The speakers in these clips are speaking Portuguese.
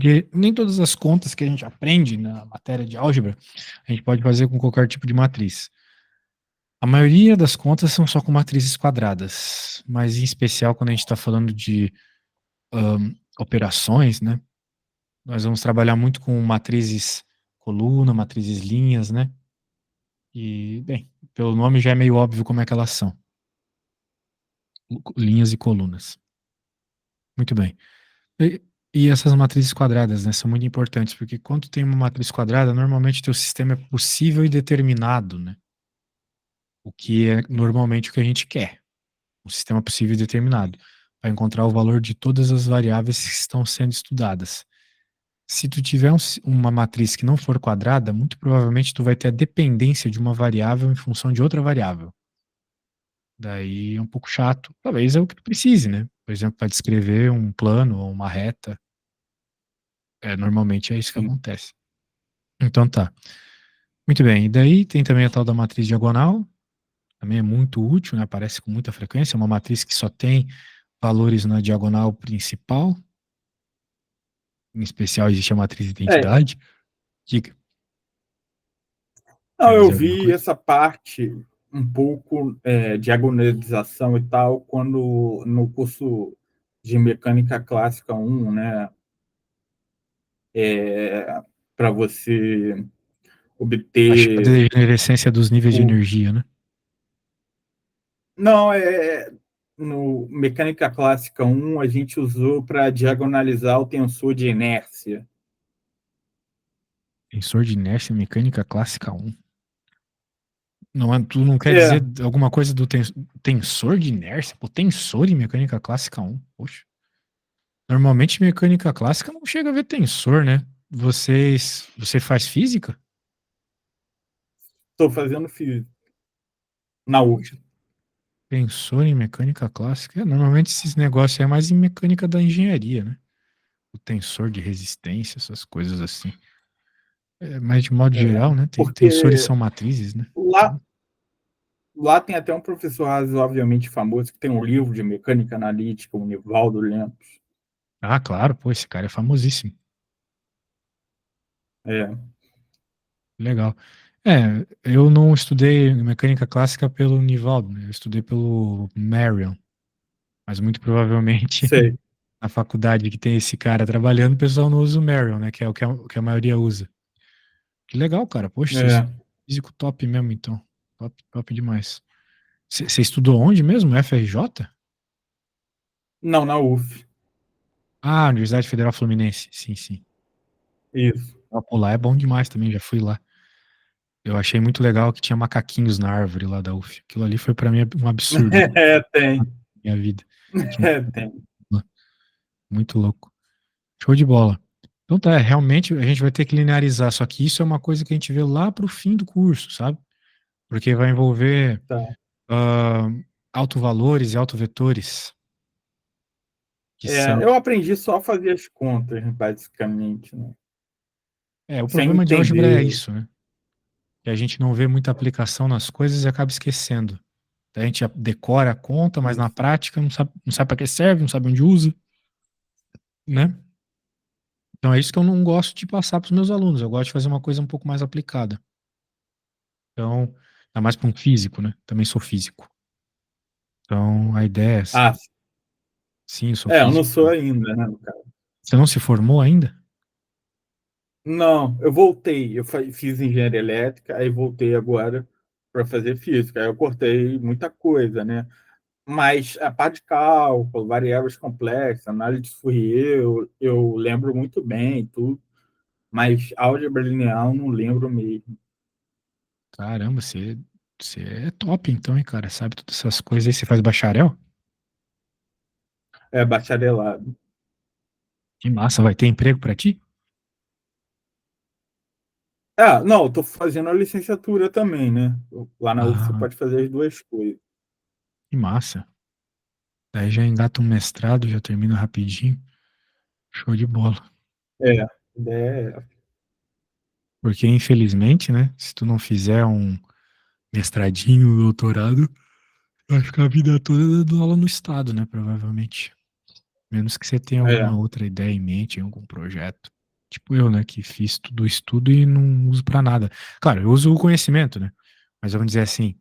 Porque nem todas as contas que a gente aprende na matéria de álgebra, a gente pode fazer com qualquer tipo de matriz. A maioria das contas são só com matrizes quadradas, mas em especial quando a gente está falando de operações, né? Nós vamos trabalhar muito com matrizes coluna, matrizes linhas, né? E, bem, pelo nome já é meio óbvio como é que elas são. Linhas e colunas. Muito bem. E essas matrizes quadradas, né, são muito importantes, porque quando tem uma matriz quadrada, normalmente teu sistema é possível e determinado, né? O que é normalmente o que a gente quer. Um sistema possível e determinado, para encontrar o valor de todas as variáveis que estão sendo estudadas. Se tu tiver uma matriz que não for quadrada, muito provavelmente tu vai ter a dependência de uma variável em função de outra variável. Daí é um pouco chato. Talvez é o que tu precise, né? Por exemplo, para descrever um plano ou uma reta. Normalmente é isso que Sim. acontece. Então tá. Muito bem. E daí tem também a tal da matriz diagonal. Também é muito útil, né? Aparece com muita frequência. É uma matriz que só tem valores na diagonal principal. Em especial existe a matriz de É, identidade. Diga. não, Quer eu dizer alguma vi coisa? essa parte um pouco diagonalização e tal, quando no curso de mecânica clássica 1, né? Para você Acho que a obter degenerescência dos níveis de o. energia, né? Não, no mecânica clássica 1 a gente usou para diagonalizar o tensor de inércia. Tensor de inércia, mecânica clássica 1. Não, tu não quer É, dizer alguma coisa do tensor de inércia? Pô, tensor em mecânica clássica 1. Poxa. Normalmente mecânica clássica não chega a ver tensor, né? Você faz física? estou fazendo física na Poxa, UF. tensor em mecânica clássica. Normalmente esses negócios é mais em mecânica da engenharia, né? O tensor de resistência, essas coisas assim. Mas de modo geral, né? Tensores Porque são matrizes, né? lá, lá tem até um professor razoavelmente famoso que tem um livro de mecânica analítica, o Nivaldo Lemos. Ah, claro, pô, esse cara é famosíssimo. É, Legal. Eu não estudei mecânica clássica pelo Nivaldo, né? Eu estudei pelo Marion, mas muito provavelmente sei. na faculdade que tem esse cara trabalhando, o pessoal não usa o Marion, né? Que é o que a maioria usa. Que legal, cara. Poxa, você É. é físico top mesmo, então. Top, top demais. Você estudou onde mesmo? FRJ? Não, na UF. Ah, Universidade Federal Fluminense. Sim, sim. Isso. Ah, pô, lá é bom demais também, já fui lá. Eu achei muito legal que tinha macaquinhos na árvore lá da UF. Aquilo ali foi pra mim um absurdo Tem. na minha vida. Tinha Tem. lá. Muito louco. Show de bola. Então tá, realmente a gente vai ter que linearizar, só que isso é uma coisa que a gente vê lá pro fim do curso, sabe? Porque vai envolver Tá. ah, autovalores e autovetores, que são. Eu aprendi só a fazer as contas, basicamente, né? O Sem problema de álgebra é entender. isso, né? Que a gente não vê muita aplicação nas coisas e acaba esquecendo. Daí a gente decora a conta, mas na Isso. prática não sabe para que serve, não sabe onde usa, né? Então é isso que eu não gosto de passar para os meus alunos. Eu gosto de fazer uma coisa um pouco mais aplicada. Então, é mais para um físico, né? Também sou físico. Então, a ideia é essa. Ah, Sim, eu sou eu não físico. sou ainda, né, no caso. Você não se formou ainda? Não, eu voltei. Eu fiz engenharia elétrica, aí voltei agora para fazer física. Aí eu cortei muita coisa, né? Mas a parte de cálculo, variáveis complexas, análise de Fourier, eu lembro muito bem, tudo. Mas álgebra linear eu não lembro mesmo. Caramba, você é top então, hein, cara? Sabe todas essas coisas aí. Você faz bacharel? É bacharelado. Que massa, vai ter emprego para ti? Não, eu tô fazendo a licenciatura também, né? Lá na UF você Ah, pode fazer as duas coisas. que massa. Daí já engata um mestrado, já termina rapidinho. Show de bola. É, a ideia Porque, infelizmente, né, se tu não fizer um mestradinho, um doutorado, vai ficar a vida toda dando aula no estado, né, provavelmente. Menos que você tenha É, alguma outra ideia em mente, algum projeto. Tipo eu, né, que fiz tudo estudo e não uso pra nada. Claro, eu uso o conhecimento, né? Mas vamos dizer assim,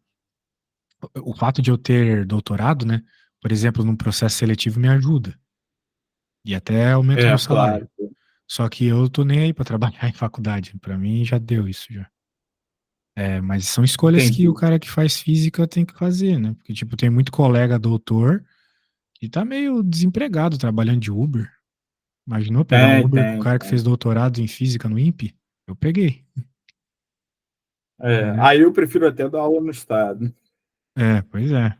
o fato de eu ter doutorado, né, por exemplo, num processo seletivo me ajuda e até aumenta o meu salário. claro. Só que eu tô nem aí pra trabalhar em faculdade. Pra mim já deu isso já. É, mas são escolhas que o Entendi. cara que faz física tem que fazer, né? Porque, tipo, tem muito colega doutor que tá meio desempregado trabalhando de Uber. Imaginou pegar um Tem, Uber com o tem, cara que fez tem. doutorado em física no INPE? Eu peguei, É, entendeu? aí eu prefiro até dar aula no estado. É, pois é.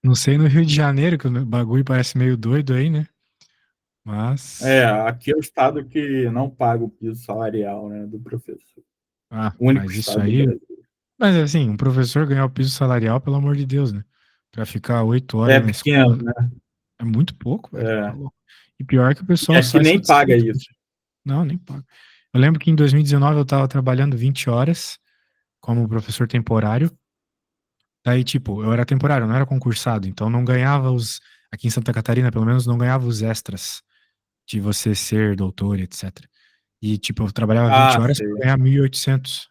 Não sei no Rio de Janeiro, que o bagulho parece meio doido aí, né? É, Mas. aqui é o estado que não paga o piso salarial, né, do professor. Ah, O único mas isso estado do aí. Brasil. Mas assim, um professor ganhar o piso salarial, pelo amor de Deus, né? Pra ficar 8 horas É na pequeno, escola né? é muito pouco, velho. Tá É. louco. E pior que o E pessoal aqui sai nem paga satisfeito. isso. Não, nem paga. Eu lembro que em 2019 eu tava trabalhando 20 horas como professor temporário. Daí, tipo, eu era temporário, não era concursado, então não ganhava os. Aqui em Santa Catarina, pelo menos, não ganhava os extras de você ser doutor, etc. E, tipo, eu trabalhava 20 Ah, horas para sei, ganhar 1.800.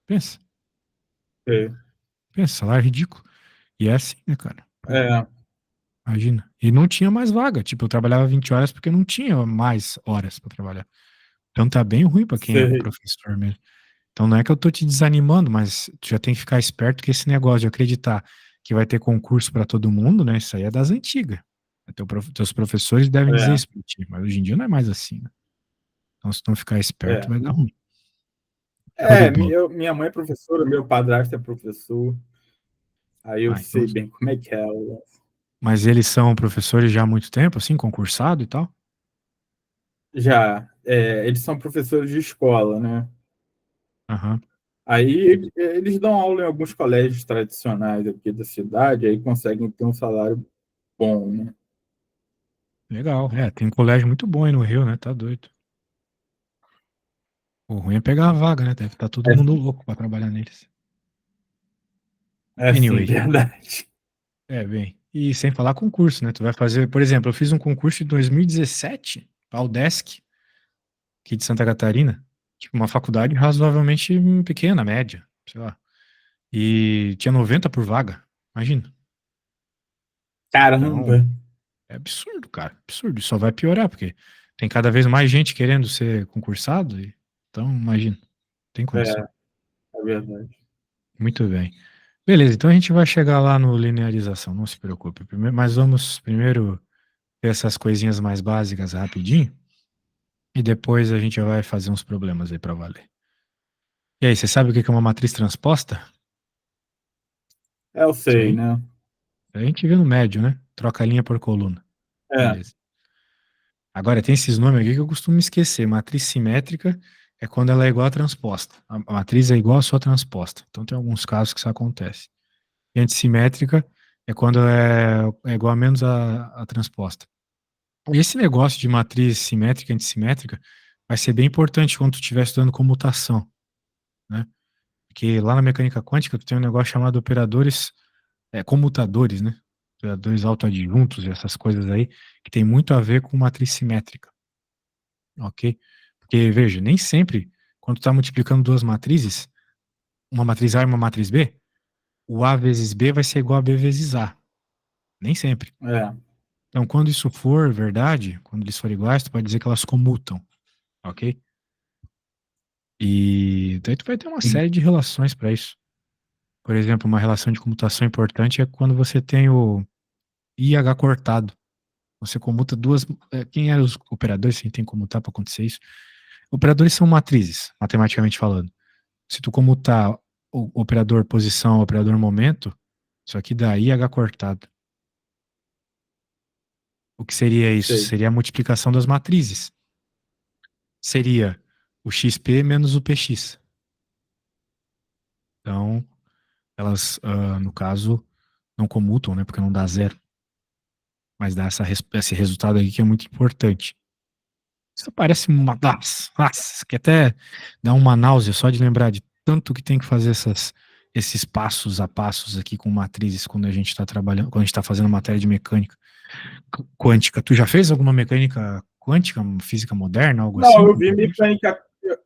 Pensa, sei. pensa, salário ridículo. E é assim, né, cara? Pô, É, imagina. E não tinha mais vaga. Tipo, eu trabalhava 20 horas porque não tinha mais horas para trabalhar. Então tá bem ruim para quem é sei. professor mesmo. Então não é que eu tô te desanimando, mas tu já tem que ficar esperto que esse negócio de acreditar que vai ter concurso para todo mundo, né? Isso aí é das antigas. Teus professores devem dizer É, isso pra ti, mas hoje em dia não é mais assim, né? Então se tu não ficar esperto, é. vai dar ruim. Show de É, bola. minha mãe é professora, meu padrasto é professor, aí eu Ah, então. sei bem como é que é. Mas eles são professores já há muito tempo, assim, concursado e tal? Já, eles são professores de escola, né? Aham. Aí eles dão aula em alguns colégios tradicionais aqui da cidade, aí conseguem ter um salário bom, né? Legal. É, tem um colégio muito bom aí no Rio, né? Tá doido. O ruim é pegar a vaga, né? Deve estar todo É, mundo louco pra trabalhar neles. é sim, Anyway. verdade. É, bem. E sem falar concurso, né? Tu vai fazer, por exemplo, eu fiz um concurso em 2017, para a UDESC, aqui de Santa Catarina. Tipo, uma faculdade razoavelmente pequena, média, sei lá. E tinha 90 por vaga. Imagina. Caramba, Então, é absurdo, cara. Absurdo. E só vai piorar, porque tem cada vez mais gente querendo ser concursado. Então, imagina. Tem condição. é, é verdade. Muito bem. Beleza, então a gente vai chegar lá no linearização, não se preocupe. Mas vamos primeiro ver essas coisinhas mais básicas rapidinho. E depois a gente vai fazer uns problemas aí pra valer. E aí, você sabe o que é uma matriz transposta? Eu Isso sei, aí? né? A gente vê no médio, né? Troca linha por coluna. É, Beleza. Agora, tem esses nomes aqui que eu costumo esquecer. Matriz simétrica é quando ela é igual à transposta. A matriz é igual à sua transposta. Então, tem alguns casos que isso acontece. E antissimétrica é quando é igual a menos a transposta. E esse negócio de matriz simétrica e antissimétrica vai ser bem importante quando tu estiver estudando comutação, né? Porque lá na mecânica quântica tu tem um negócio chamado operadores, comutadores, né? Operadores autoadjuntos e essas coisas aí, que tem muito a ver com matriz simétrica, ok? Porque, veja, nem sempre, quando tu está multiplicando duas matrizes, uma matriz A e uma matriz B, o A vezes B vai ser igual a B vezes A. Nem sempre. é. Então, quando isso for verdade, quando eles forem iguais, tu pode dizer que elas comutam, ok? E daí tu vai ter uma série de relações para isso. Por exemplo, uma relação de comutação importante é quando você tem o IH cortado. Você comuta duas. Quem eram os operadores que tem que comutar para acontecer isso? Operadores são matrizes, matematicamente falando. Se tu comutar o operador posição, o operador momento, isso aqui dá IH cortado. O que seria isso? Sei. Seria a multiplicação das matrizes. Seria o XP menos o PX. Então, elas, no caso, não comutam, né? Porque não dá zero. Mas dá esse resultado aqui que é muito importante. Isso parece uma. Nossa, que até dá uma náusea só de lembrar de tanto que tem que fazer esses passos a passos aqui com matrizes quando a gente está trabalhando, quando a gente está fazendo matéria de mecânica quântica. Tu já fez alguma mecânica quântica, física moderna, algo Não, assim eu com vi concurso? mecânica,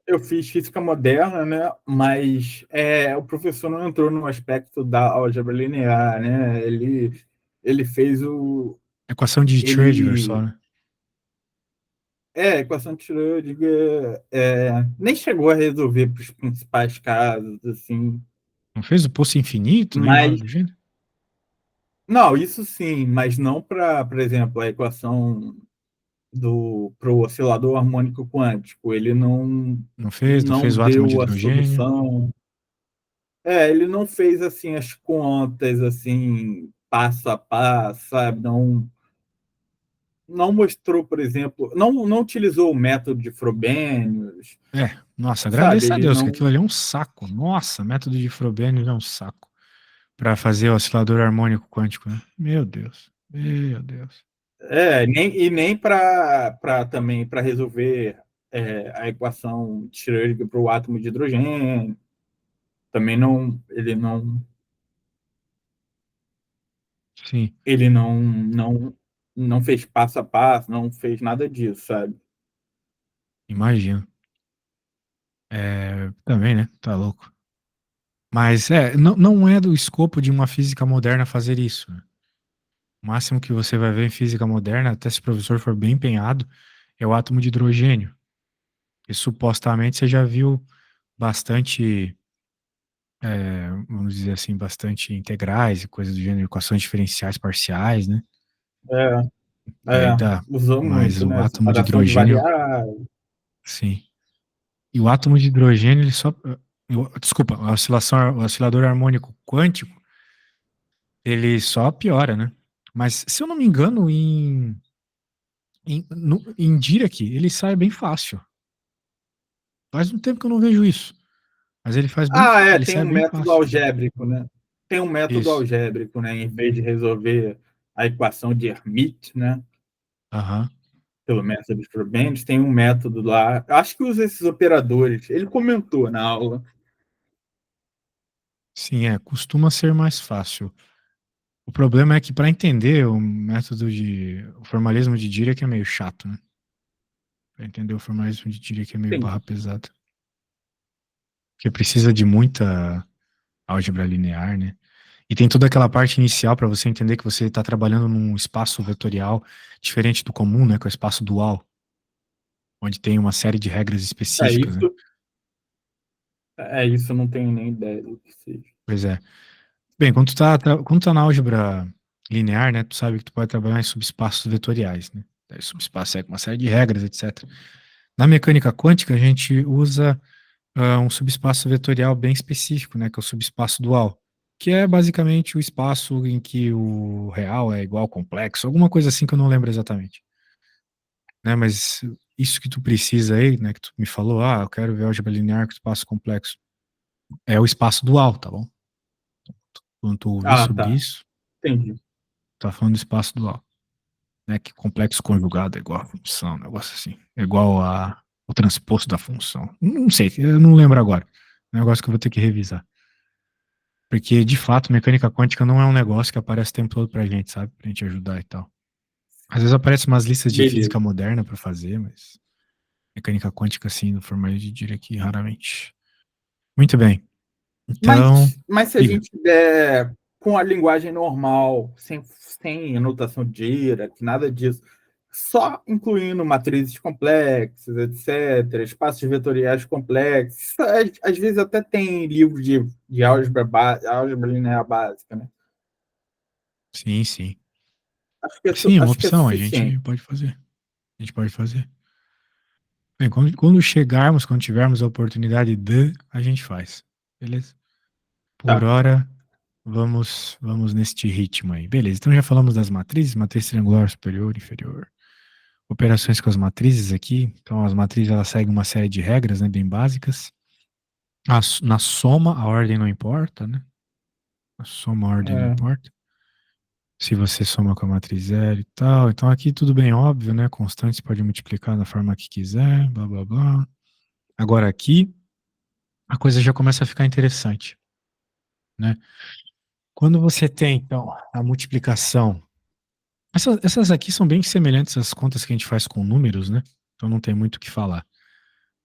eu fiz física moderna, né? Mas o professor não entrou no aspecto da álgebra linear, né? Ele fez o. Equação de Schrödinger só, Ele. né? Equação de Schrödinger. Nem chegou a resolver para os principais casos, assim. Não fez o poço infinito, nem nada Mas. do gênero? Não, isso sim, mas não para, por exemplo, a equação para o oscilador harmônico quântico. Ele Não não fez o átomo de deu a hidrogênio? solução. Ele não fez assim as contas assim passo a passo, sabe? Não mostrou, por exemplo, não utilizou o método de Frobenius, Nossa, sabe? agradeça a Ele Deus, que não aquilo ali é um saco. Nossa, método de Frobenius é um saco. Para fazer o oscilador harmônico quântico, né? Meu Deus. Meu Deus. nem para também para resolver a equação de Schrödinger para o átomo de hidrogênio. Também Sim, ele não fez passo a passo, não fez nada disso, sabe? imagino. Também, né? Tá louco. Mas não é do escopo de uma física moderna fazer isso, né? O máximo que você vai ver em física moderna, até se o professor for bem empenhado, é o átomo de hidrogênio. E supostamente você já viu bastante, vamos dizer assim, bastante integrais e coisas do gênero, equações diferenciais parciais, né? É, E aí dá. usou Mas muito, o né? átomo de Separação de hidrogênio, variáveis. sim. E o átomo de hidrogênio, ele só. Desculpa, o oscilador harmônico quântico, ele só piora, né? Mas, se eu não me engano, em Dirac, ele sai bem fácil. Faz um tempo que eu não vejo isso. Mas ele Tem sai um bem método fácil. algébrico, né? Tem um método Isso. algébrico, né? Em vez de resolver a equação de Hermite, né? Aham. Pelo método de Frobenius, tem um método lá. Acho que usa esses operadores. Ele comentou na aula. Sim, costuma ser mais fácil. O problema é que para entender o formalismo de Dirac é meio chato, né? Para entender o formalismo de Dirac é meio barra Entendi. pesada. Porque precisa de muita álgebra linear, né? E tem toda aquela parte inicial para você entender que você está trabalhando num espaço vetorial diferente do comum, né? Que é o espaço dual, onde tem uma série de regras É específicas, né? isso. Eu não tenho nem ideia do que seja. Pois é. Bem, quando tu tá na álgebra linear, né? Tu sabe que tu pode trabalhar em subespaços vetoriais, né? Daí subespaço é com uma série de regras, etc. Na mecânica quântica, a gente usa um subespaço vetorial bem específico, né? Que é o subespaço dual, que é basicamente o espaço em que o real é igual ao complexo, alguma coisa assim que eu não lembro exatamente, né? Mas isso que tu precisa aí, né? Que tu me falou, eu quero ver álgebra linear com espaço complexo, é o espaço dual, tá bom? Quando tu ouvir sobre Tá. isso, Entendi. tá falando do espaço dual, né? Que complexo conjugado é igual a função, um negócio assim, é igual a o transposto da função. Não sei, eu não lembro agora. É um negócio que eu vou ter que revisar. Porque, de fato, mecânica quântica não é um negócio que aparece o tempo todo pra gente, sabe? Pra gente ajudar e tal. Às vezes aparecem umas listas de Beleza. física moderna pra fazer, mas mecânica quântica, assim, no formato de Dirac, raramente. Muito bem. Então, Mas se a diga. gente der com a linguagem normal, sem anotação de Dirac, nada disso, só incluindo matrizes complexas, etc., espaços vetoriais complexos, às vezes até tem livro de álgebra linear básica, né? Sim, sim. Sim, é uma Acho que é opção, a suficiente. gente pode fazer. A gente pode fazer. Bem, quando chegarmos, quando tivermos a oportunidade a gente faz. Beleza? Por Tá. hora, vamos neste ritmo aí. Beleza, então já falamos das matrizes, matriz triangular superior, inferior. Operações com as matrizes aqui. Então, as matrizes elas seguem uma série de regras, né, bem básicas. Na soma, a ordem não importa, né? Na soma, a ordem não É. importa. Se você soma com a matriz zero e tal. Então, aqui tudo bem óbvio, né? Constantes pode multiplicar da forma que quiser, blá, blá, blá. Agora, aqui, a coisa já começa a ficar interessante. né? Quando você tem, então, a multiplicação. Essas aqui são bem semelhantes às contas que a gente faz com números, né? Então não tem muito o que falar.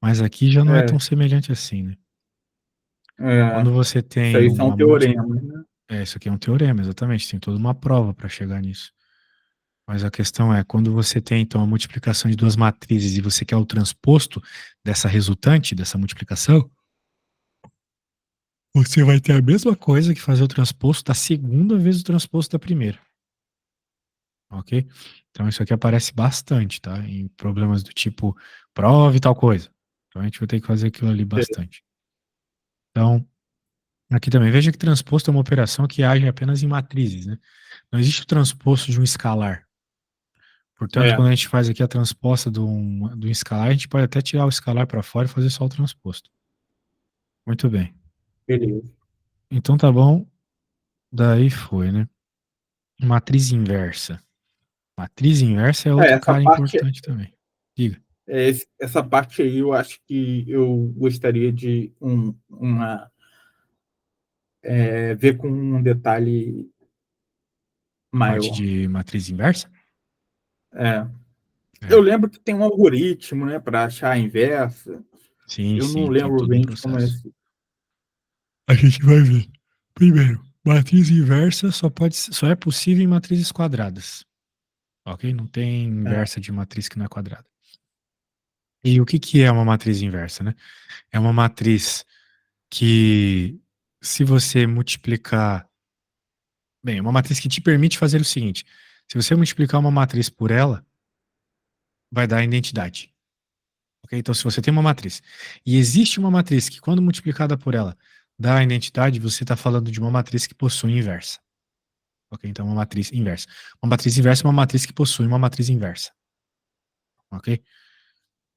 Mas aqui já não é É, tão semelhante assim, né? é, Quando você isso tem aí são uma múltipla. teoremas, né? Isso aqui é um teorema, exatamente. Tem toda uma prova para chegar nisso. Mas a questão é, quando você tem, então, a multiplicação de duas matrizes e você quer o transposto dessa resultante, dessa multiplicação, você vai ter a mesma coisa que fazer o transposto da segunda vezes o transposto da primeira. Ok? Então isso aqui aparece bastante, tá? Em problemas do tipo prove tal coisa. Então a gente vai ter que fazer aquilo ali bastante. Então, aqui também, veja que transposto é uma operação que age apenas em matrizes, né? Não existe o transposto de um escalar. Portanto, É, quando a gente faz aqui a transposta do escalar, a gente pode até tirar o escalar para fora e fazer só o transposto. Muito bem. beleza. Então tá bom. Daí foi, né? Matriz inversa. Matriz inversa é É, outro cara importante também. Diga. essa parte aí eu acho que eu gostaria de ver com um detalhe Parte maior. de matriz inversa? É, eu É. lembro que tem um algoritmo, né, para achar a inversa. Sim, Eu não sim, tem lembro todo um bem de como é processo. esse. A gente vai ver. Primeiro, matriz inversa só é possível em matrizes quadradas. Ok? Não tem É, inversa de matriz que não é quadrada. E o que que é uma matriz inversa, né? É uma matriz que, se você multiplicar. Bem, é uma matriz que te permite fazer o seguinte: se você multiplicar uma matriz por ela, vai dar a identidade. Ok? Então, se você tem uma matriz e existe uma matriz que, quando multiplicada por ela, dá a identidade, você está falando de uma matriz que possui inversa. Ok? Então, uma matriz inversa. Uma matriz inversa é uma matriz que possui uma matriz inversa. Ok?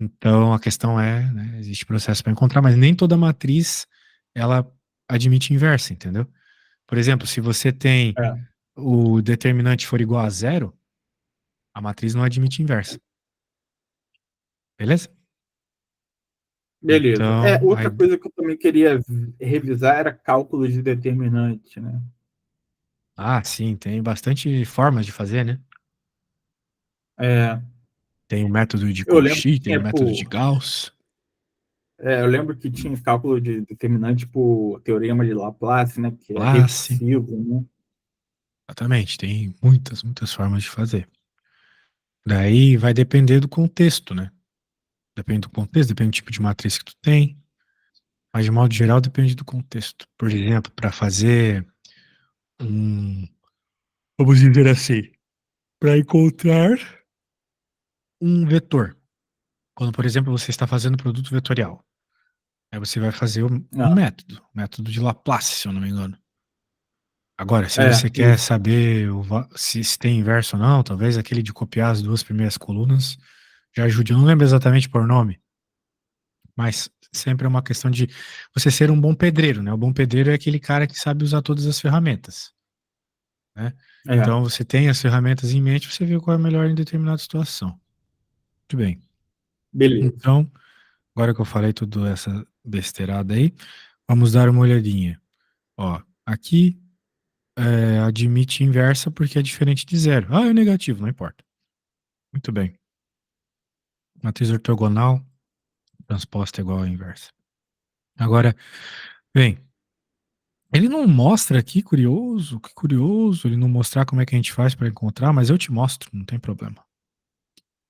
Então, a questão é, né, existe processo para encontrar, mas nem toda matriz ela admite inversa, entendeu? Por exemplo, se você tem é, o determinante for igual a zero, a matriz não admite inversa. Beleza? beleza. Então, Outra aí, coisa que eu também queria revisar era cálculos de determinante, né? sim, tem bastante formas de fazer, né? É, Tem o método de eu lembro que Cauchy, tem o tinha método de Gauss. eu lembro que tinha cálculo de determinante por teorema de Laplace, né? Que é Laplace, recursivo, né? exatamente, tem muitas, muitas formas de fazer. Daí vai depender do contexto, né? Depende do contexto, depende do tipo de matriz que tu tem, mas de modo geral depende do contexto. Por exemplo, para fazer um, vamos dizer assim, para encontrar um vetor. Quando, por exemplo, você está fazendo produto vetorial, aí você vai fazer um Ah, método de Laplace, se eu não me engano. Agora, se você quer isso. saber se tem inverso ou não, talvez aquele de copiar as duas primeiras colunas já ajude. Eu não lembro exatamente por nome, mas sempre é uma questão de você ser um bom pedreiro, né? O bom pedreiro é aquele cara que sabe usar todas as ferramentas, né? É, Então, você tem as ferramentas em mente, você vê qual é melhor em determinada situação. Muito bem. beleza. Então, agora que eu falei tudo essa besteirada aí, vamos dar uma olhadinha. Ó, aqui admite inversa porque é diferente de zero. Ah, é negativo, não importa. Muito bem. Matriz ortogonal transposta igual à inversa. Agora, bem, ele não mostra aqui, curioso, que curioso, ele não mostrar como é que a gente faz para encontrar, mas eu te mostro, não tem problema.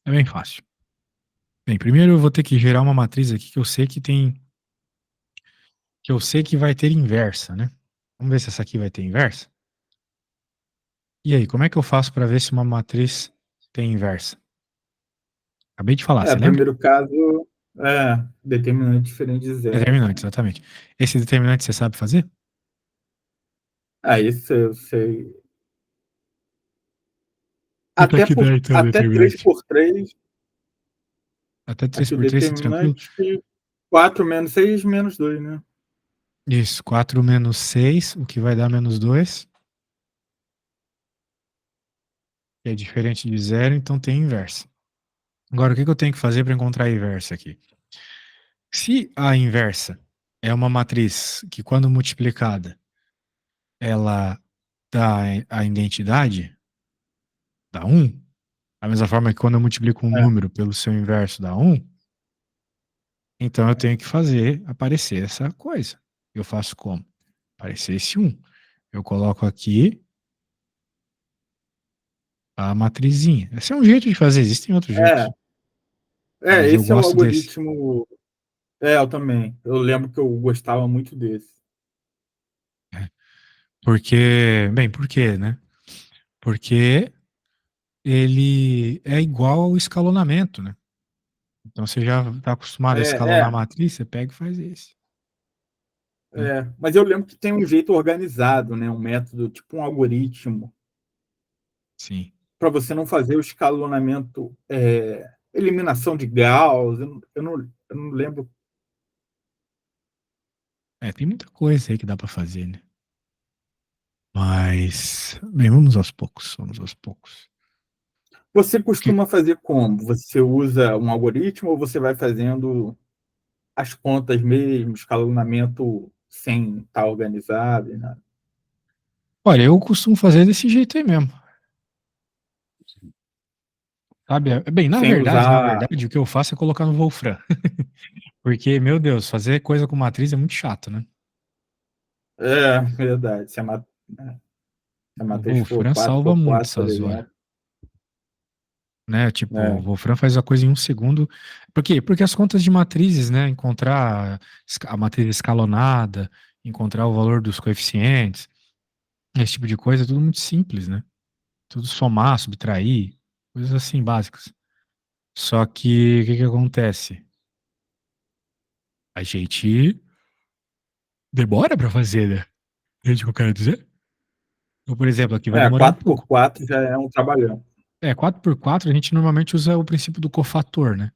É bem fácil. Bem, primeiro eu vou ter que gerar uma matriz aqui que eu sei que tem, que eu sei que vai ter inversa, né? Vamos ver se essa aqui vai ter inversa. E aí, como é que eu faço para ver se uma matriz tem inversa? Acabei de falar, você lembra? Primeiro caso, determinante diferente de zero, Determinante, né? exatamente. Esse determinante você sabe fazer? Isso eu sei. Quanto é que dá então o Até 3 determinante? por 3 Até três aqui o por três, tá tranquilo? determinante, 4 menos 6 menos 2, né? Isso, 4 menos 6, o que vai dar menos 2, que é diferente de zero, então tem inversa. Agora, o que que eu tenho que fazer para encontrar a inversa aqui? Se a inversa é uma matriz que, quando multiplicada, ela dá a identidade, dá um. Da mesma forma que quando eu multiplico um É, número pelo seu inverso dá um, então eu tenho que fazer aparecer essa coisa. Eu faço como? Aparecer esse um. Eu coloco aqui a matrizinha. Esse é um jeito de fazer, existem outros é, jeitos. Mas eu esse é o gosto desse. algoritmo. Eu também. Eu lembro que eu gostava muito desse. Porque, bem, por quê, né? Porque ele é igual ao escalonamento, né? Então você já está acostumado a É, escalonar a é, matriz, você pega e faz esse, né? mas eu lembro que tem um jeito organizado, né? Um método, tipo um algoritmo, Sim. para você não fazer o escalonamento, eliminação de Gauss. Eu não lembro. É, tem muita coisa aí que dá para fazer, né? Mas, bem, vamos aos poucos, vamos aos poucos. Você Porque, costuma fazer como? Você usa um algoritmo ou você vai fazendo as contas mesmo, escalonamento sem estar organizado, né? olha, eu costumo fazer desse jeito aí mesmo, sabe? Bem, Sem na usar. verdade, o que eu faço é colocar no Wolfram. Porque, meu Deus, fazer coisa com matriz é muito chato, né? Verdade. Se a O matriz for Wolfram quatro salva por muito quatro, por essas horas, exemplo. né? Tipo, o É, Wolfram faz a coisa em um segundo. Por quê? Porque as contas de matrizes, né? Encontrar a matriz escalonada, encontrar o valor dos coeficientes, esse tipo de coisa, é tudo muito simples, né? Tudo somar, subtrair, coisas assim básicas. Só que o que que acontece? A gente demora para fazer, né? Entende o que eu quero dizer? Então, por exemplo, aqui vai demorar um 4 por pouco. 4 já é um trabalhão. É, 4x4 a gente normalmente usa o princípio do cofator, né?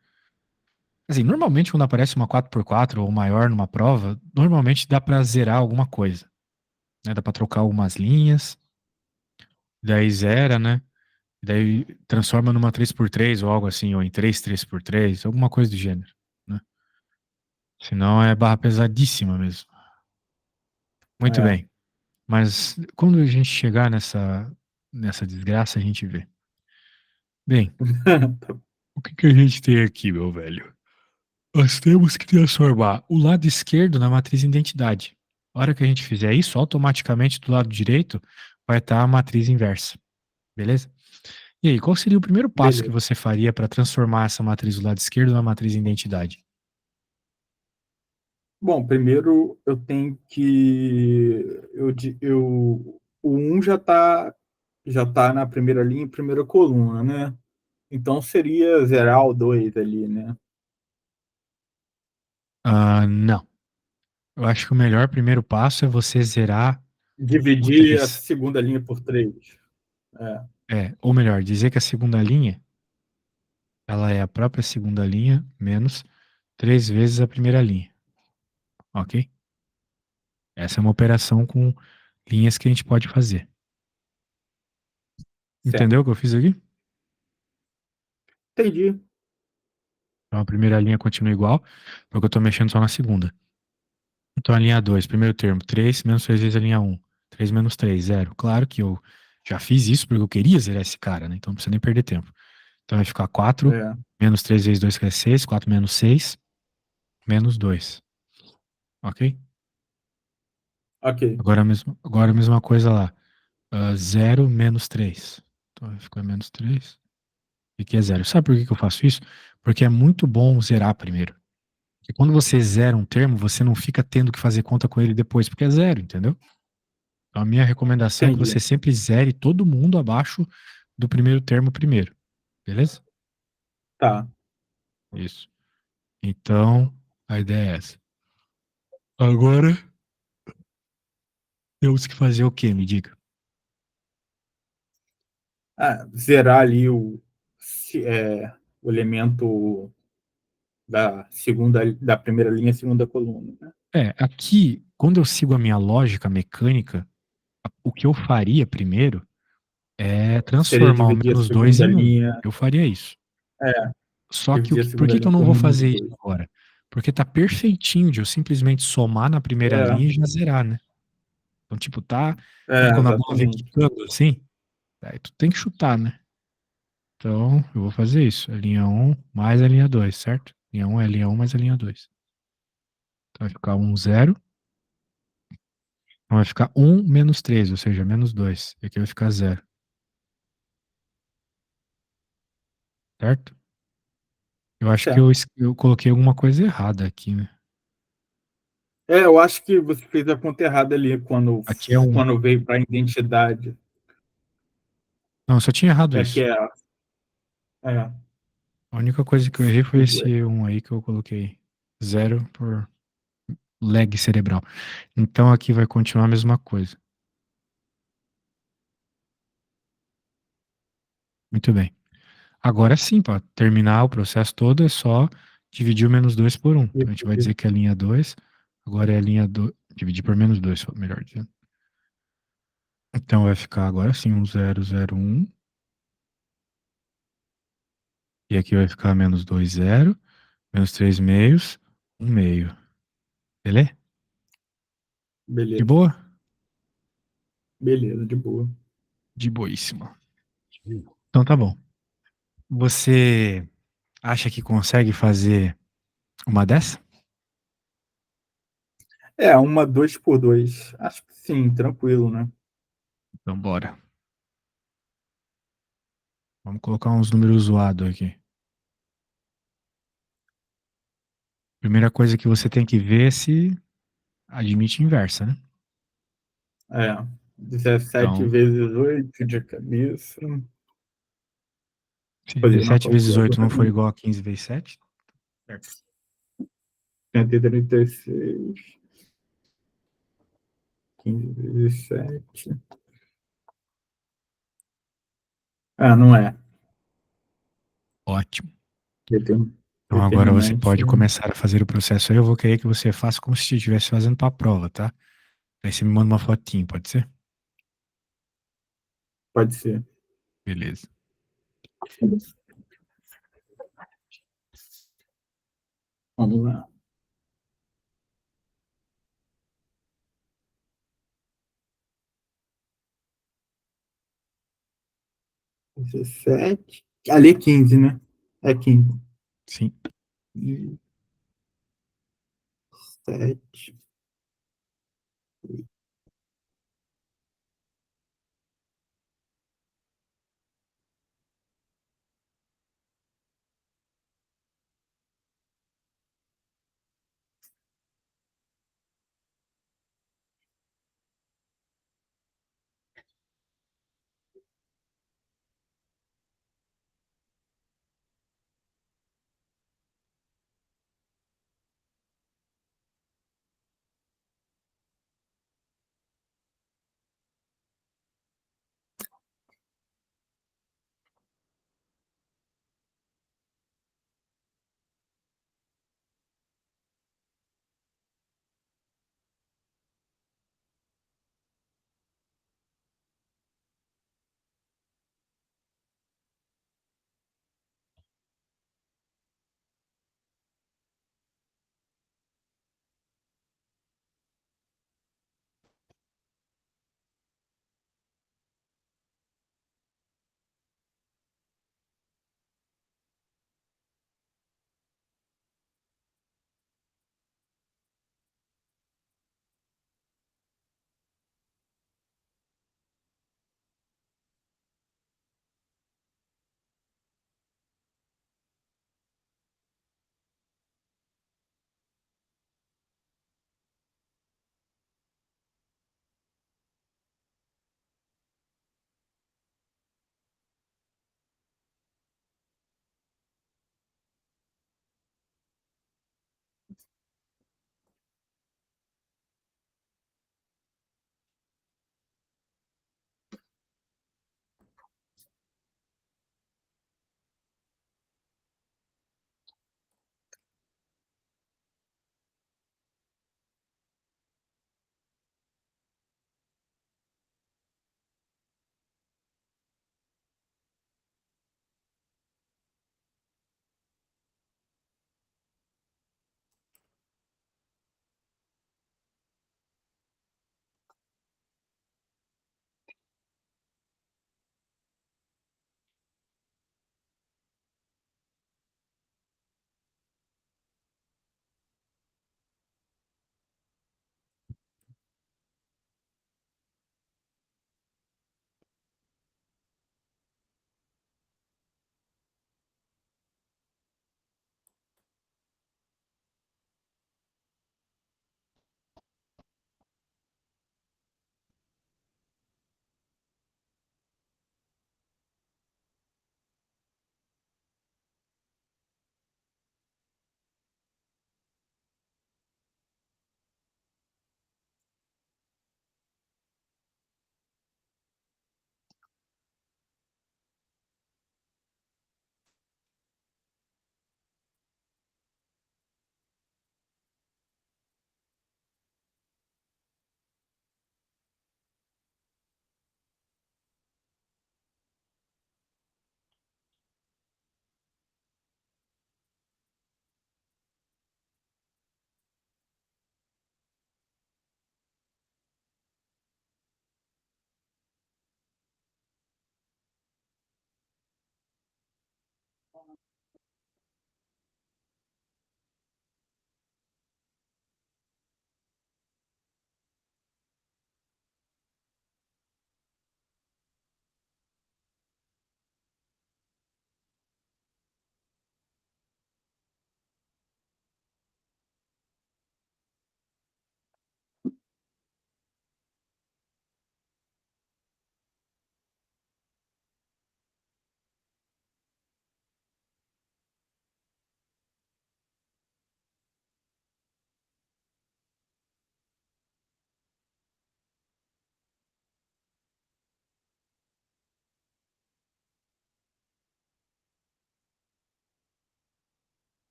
Assim, normalmente quando aparece uma 4x4 ou maior numa prova, normalmente dá para zerar alguma coisa, né? Dá para trocar algumas linhas, daí zera, né? Daí transforma numa 3x3 ou algo assim, ou em 3x3, alguma coisa do gênero, né? Senão é barra pesadíssima mesmo. Muito É. bem. Mas quando a gente chegar nessa desgraça, a gente vê. Bem, o que que a gente tem aqui, meu velho? Nós temos que transformar o lado esquerdo na matriz identidade. A hora que a gente fizer isso, automaticamente do lado direito vai estar a matriz inversa. Beleza? E aí, qual seria o primeiro passo que Beleza. você faria para transformar essa matriz do lado esquerdo na matriz identidade? Bom, primeiro eu tenho que. O um já tá na primeira linha, primeira coluna, né? Então seria zerar o 2 ali, né? Ah, não. Eu acho que o melhor primeiro passo é você zerar. Puta que. Dividir a segunda linha por 3. É, Ou melhor, dizer que a segunda linha, ela é a própria segunda linha menos 3 vezes a primeira linha. Ok? Essa é uma operação com linhas que a gente pode fazer. certo. Entendeu o que eu fiz aqui? Entendi. Então a primeira linha continua igual, porque eu estou mexendo só na segunda. Então a linha 2, primeiro termo, 3 menos 3 vezes a linha um, 3 menos 3, zero. Claro que eu já fiz isso porque eu queria zerar esse cara, né? Então não precisa nem perder tempo. Então vai ficar 4 É, menos 3 vezes 2 que é 6, 4 menos 6, menos 2. Ok? ok. Agora a mesma coisa lá. 0 menos 3. Então vai ficar menos 3. E que é zero. Sabe por que que eu faço isso? Porque é muito bom zerar primeiro. Porque quando você zera um termo, você não fica tendo que fazer conta com ele depois, porque é zero, entendeu? Então, a minha recomendação é que Entendi. você sempre zere todo mundo abaixo do primeiro termo primeiro. Beleza? Tá. Isso. Então, a ideia é essa. Agora, temos que fazer o quê? Me diga. Zerar ali o elemento da primeira linha, segunda coluna, né? Aqui, quando eu sigo a minha lógica mecânica, o que eu faria primeiro é Seria transformar o dividir a menos 2 segunda em um. linha. Eu faria isso. É, Só que dividir a por segunda que que linha eu não por vou menos fazer isso 2. agora? Porque tá perfeitinho de eu simplesmente somar na primeira É, linha e já zerar, né? Então, tipo, tá. Sabe É, quando a bola vem exatamente. quicando assim? Aí tu tem que chutar, né? Então, eu vou fazer isso. A linha um mais a linha 2, certo? Linha um é a linha um mais a linha 2. Então vai ficar 1, 0. Então vai ficar um menos 3, ou seja, menos 2. E aqui vai ficar 0, certo? Eu acho que Certo. eu coloquei alguma coisa errada aqui, né? É, eu acho que você fez a conta errada ali Aqui é um. quando veio para a identidade. Não, eu só tinha errado É que isso. é A única coisa que eu errei foi tudo. esse um aí que eu coloquei 0 por lag cerebral. Então aqui vai continuar a mesma coisa. Muito bem. Agora sim, para terminar o processo todo, é só dividir o menos 2 por um. Então a gente vai dizer que a linha 2 agora é a linha 2. Dividir por menos 2, melhor dizendo. Então vai ficar agora sim um 0, 0, 1. E aqui vai ficar menos 2, 0. Menos 3 meios, 1 meio. Beleza? De Beleza, boa? beleza, de boa. De boíssima. Então tá bom. Você acha que consegue fazer uma dessa? É, uma 2 por 2. Acho que sim, tranquilo, né? Então bora. Vamos colocar uns números zoados aqui. Primeira coisa que você tem que ver é se admite inversa, né? É, 17 Então, vezes 8 de cabeça. se Fazer na 17 vezes 8 calculadora. não for igual a 15 vezes 7, certo? 136, 15 vezes 7. Ah, não é. Ótimo. Então agora você Determinante. pode começar a fazer o processo aí. Eu vou querer que você faça como se estivesse fazendo para a prova, tá? Aí você me manda uma fotinho, pode ser? Pode ser. Beleza. Vamos lá. 17. Ali é 15, né? É 15. Sim. 7.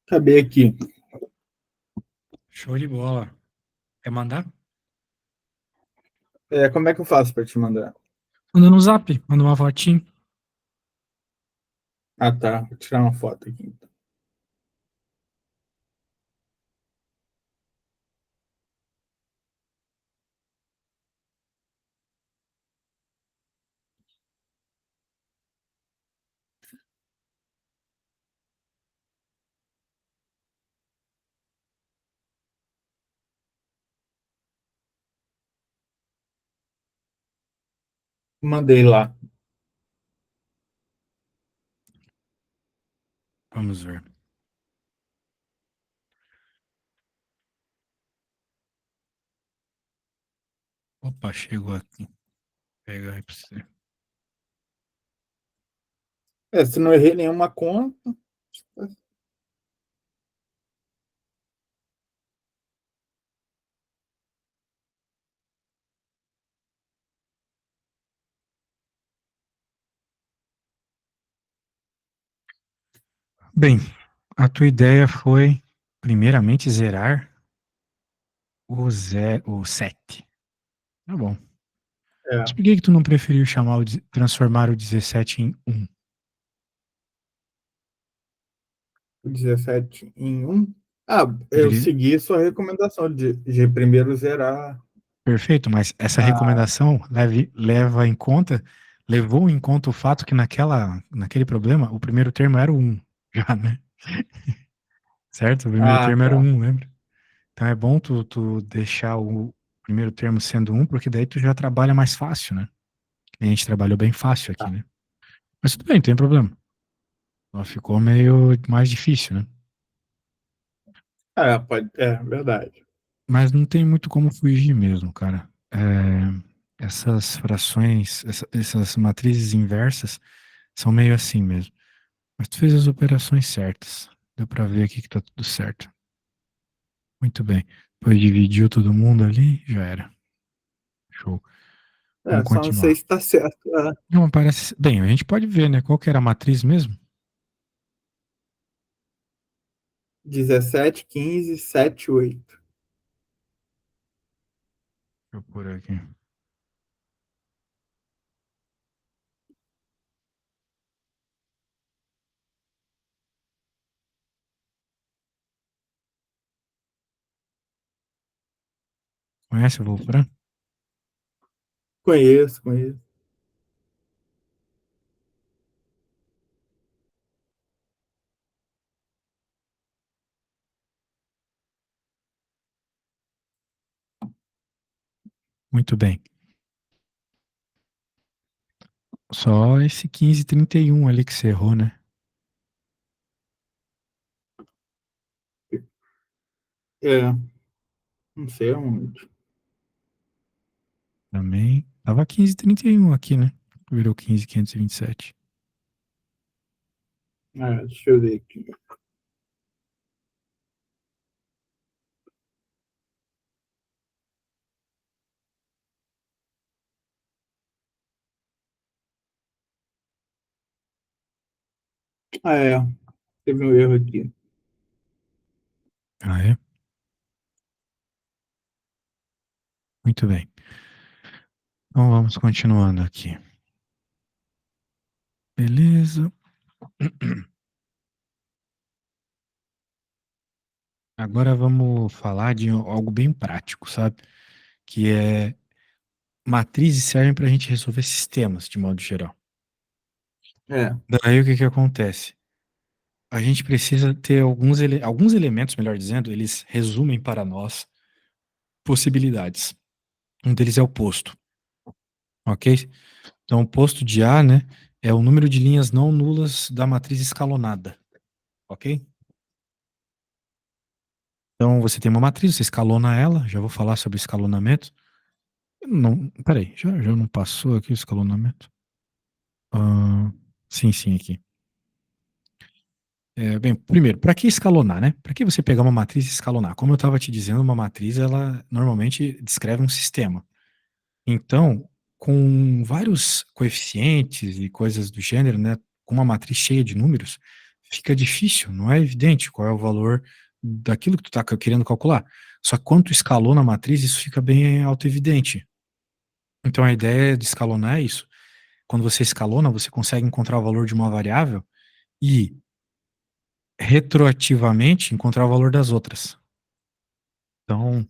Acabei aqui. Show de bola. Quer mandar? Como é que eu faço para te mandar? Manda no zap, manda uma fotinho. Ah, tá. Vou tirar uma foto aqui, então. Mandei lá. Vamos ver. Opa, chegou aqui. Pega aí pra você. Se não errei nenhuma conta. Bem, a tua ideia foi, primeiramente, zerar o 7. Tá bom. Mas É, por que que tu não preferiu transformar o 17 em 1? o 17 em um. Ah, eu Poderia... segui sua recomendação de primeiro zerar. Perfeito, mas essa Ah, recomendação levou em conta o fato que naquele problema, o primeiro termo era o 1, já, né? Certo? O primeiro termo era o tá. 1, lembra? Então é bom tu deixar o primeiro termo sendo 1, porque daí tu já trabalha mais fácil, né? A gente trabalhou bem fácil aqui, Tá. né? Mas tudo bem, não tem problema. Só ficou meio mais difícil, né? Pode, verdade. Mas não tem muito como fugir mesmo, cara. Essas frações, essas matrizes inversas são meio assim mesmo. Mas tu fez as operações certas. Deu pra ver aqui que tá tudo certo. Muito bem. Depois dividiu todo mundo ali, já era. Show. Vamos Só não sei continuar. se está certo. Não, parece. Bem, a gente pode ver, né? Qual que era a matriz mesmo? 17, 15, 7, 8. Deixa eu pôr aqui. Conhece o Wolfram? Conheço, conheço. Muito bem. Só esse 1531 ali que você errou, né? É, não sei onde. Também. Tava 1531 aqui, né? Virou 15.527. Deixa eu ver aqui. É, teve um erro aqui. Ah, é? Muito bem. Então vamos continuando aqui. Beleza. Agora vamos falar de algo bem prático, sabe? Que é matrizes servem para a gente resolver sistemas, de modo geral. É, Daí o que que acontece? A gente precisa ter alguns elementos, melhor dizendo, eles resumem para nós possibilidades. Um deles é o posto, ok? Então, o posto de A, né, é o número de linhas não nulas da matriz escalonada, ok? Então, você tem uma matriz, você escalona ela, já vou falar sobre escalonamento. Não, peraí, já não passou aqui o escalonamento? Ah, sim, aqui. Bem, primeiro, para que escalonar, né? Para que você pegar uma matriz e escalonar? Como eu estava te dizendo, uma matriz, ela normalmente descreve um sistema. Então, com vários coeficientes e coisas do gênero, né? Com uma matriz cheia de números, fica difícil, não é evidente qual é o valor daquilo que tu está querendo calcular. Só que quando tu escalona a matriz, isso fica bem autoevidente. Então a ideia de escalonar é isso. Quando você escalona, você consegue encontrar o valor de uma variável e retroativamente encontrar o valor das outras. Então,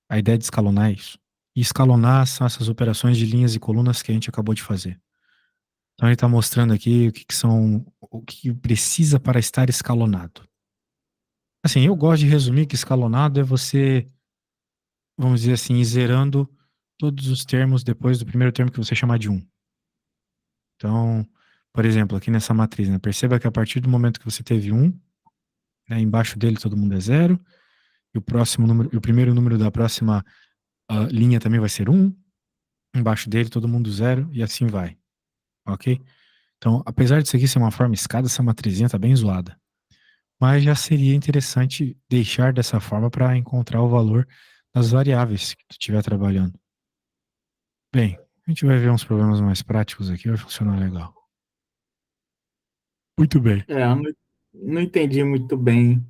a ideia de escalonar é isso. E escalonar são essas operações de linhas e colunas que a gente acabou de fazer. Então ele está mostrando aqui o que precisa para estar escalonado. Assim, eu gosto de resumir que escalonado é você, vamos dizer assim, ir zerando todos os termos depois do primeiro termo que você chamar de 1. Então, por exemplo, aqui nessa matriz, né, perceba que a partir do momento que você teve 1, né, embaixo dele todo mundo é 0, e o primeiro número da próxima linha também vai ser 1, embaixo dele todo mundo 0, e assim vai, ok? Então, apesar disso aqui ser uma forma escada, essa matrizinha tá bem zoada. Mas já seria interessante deixar dessa forma para encontrar o valor das variáveis que tu estiver trabalhando. Bem, a gente vai ver uns problemas mais práticos aqui, vai funcionar legal. Muito bem. Eu não entendi muito bem.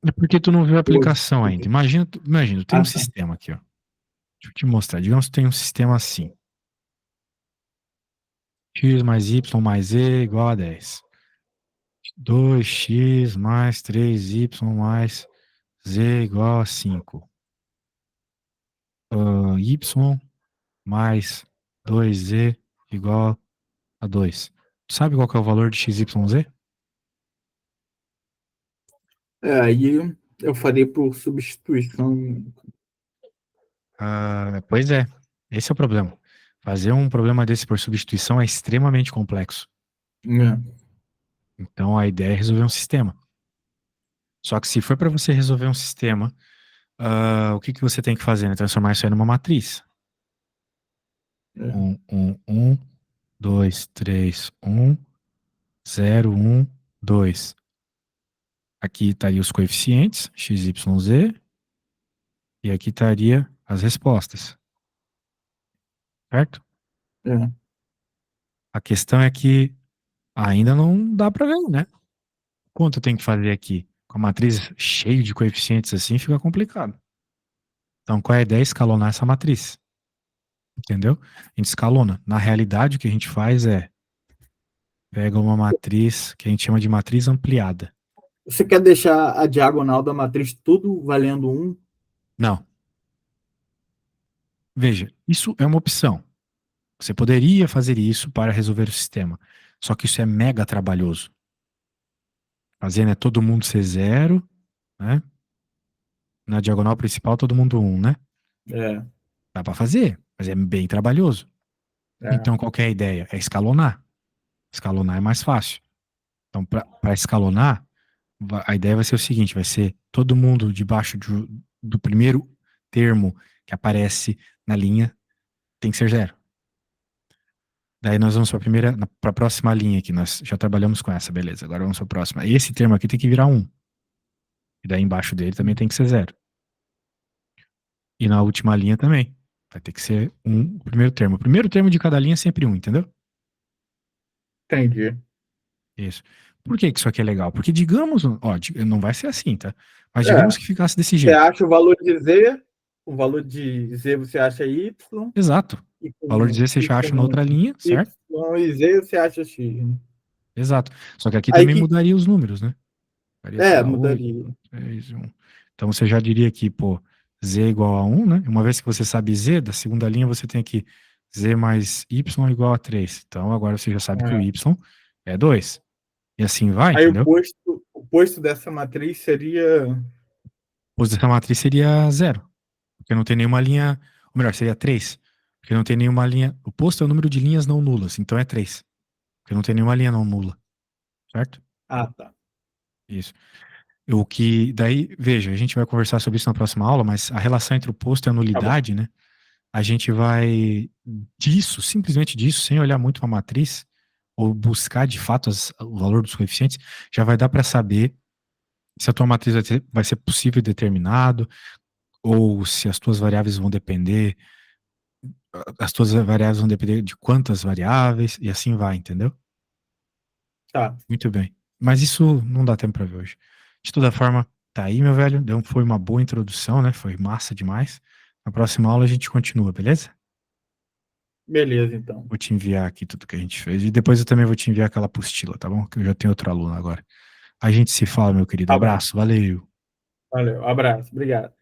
É porque tu não viu a Poxa. aplicação ainda. Imagina, tem um Ah, tá. sistema aqui, ó. Deixa eu te mostrar. Digamos que tem um sistema assim. X mais Y mais Z igual a 10. 2x mais 3y mais z igual a 5. Y mais 2z igual a 2. Tu sabe qual que é o valor de x, y, z? Aí eu farei por substituição. Pois é, esse é o problema. Fazer um problema desse por substituição é extremamente complexo. Né? Então a ideia é resolver um sistema. Só que se for para você resolver um sistema, o que você tem que fazer? Né? Transformar isso aí numa matriz. É, 1, 2, 3, 1, 0, 1, 2. Aqui estaria os coeficientes, x, y, z, e aqui estaria as respostas, certo? é. A questão é que ainda não dá para ver, né? Quanto eu tenho que fazer aqui? Com a matriz cheia de coeficientes assim, fica complicado. Então, qual é a ideia? Escalonar essa matriz. Entendeu? A gente escalona. Na realidade, o que a gente faz é pega uma matriz que a gente chama de matriz ampliada. Você quer deixar a diagonal da matriz tudo valendo 1? Não. Veja, isso é uma opção. Você poderia fazer isso para resolver o sistema. Só que isso é mega trabalhoso. Fazendo é todo mundo ser 0, né? Na diagonal principal, todo mundo 1, né? É, Dá para fazer, mas é bem trabalhoso. é. Então, qual que é a ideia? É escalonar. Escalonar é mais fácil. Então, para escalonar, a ideia vai ser o seguinte: vai ser todo mundo debaixo do primeiro termo que aparece na linha tem que ser 0. Daí nós vamos para a próxima linha aqui. Nós já trabalhamos com essa, beleza. Agora vamos para a próxima. Esse termo aqui tem que virar 1. E daí embaixo dele também tem que ser 0. E na última linha também. Vai ter que ser o primeiro termo. O primeiro termo de cada linha é sempre 1, entendeu? Entendi. Isso. Por que que isso aqui é legal? Porque digamos, ó, não vai ser assim, tá? Mas digamos É, que ficasse desse você jeito. acha o valor de Z você acha Y, Exato. e O valor de Z você e já acha na com outra linha, Y certo? e Z você acha X. Né? Exato. Só que aqui Aí também que. mudaria os números, né? Ficaria, sei lá, 8, Mudaria. 3, 1. Então você já diria que, pô, Z igual a 1, né? Uma vez que você sabe Z, da segunda linha você tem aqui Z mais Y igual a 3. Então agora você já sabe que o É. Y é 2. E assim vai, Aí entendeu? o posto dessa matriz seria. O posto dessa matriz seria 0. Porque não tem nenhuma linha. Ou melhor, seria 3. Porque não tem nenhuma linha. O posto é o número de linhas não nulas, então é 3. Porque não tem nenhuma linha não nula, certo? Ah, tá. Isso. O que. Daí, veja, a gente vai conversar sobre isso na próxima aula, mas a relação entre o posto e a Tá bom. nulidade, né? A gente vai disso, simplesmente disso, sem olhar muito para a matriz, ou buscar de fato o valor dos coeficientes, já vai dar para saber se a tua matriz vai ser possível e determinado, ou se as tuas variáveis vão depender, as tuas variáveis vão depender de quantas variáveis, e assim vai, entendeu? Tá. Muito bem. Mas isso não dá tempo pra ver hoje. De toda forma, tá aí, meu velho. Foi uma boa introdução, né? Foi massa demais. Na próxima aula a gente continua, beleza? Beleza, então. Vou te enviar aqui tudo que a gente fez. E depois eu também vou te enviar aquela apostila, tá bom? Que eu já tenho outro aluno agora. A gente se fala, meu querido. Tá bom. Abraço, valeu. Valeu. Abraço. Obrigado.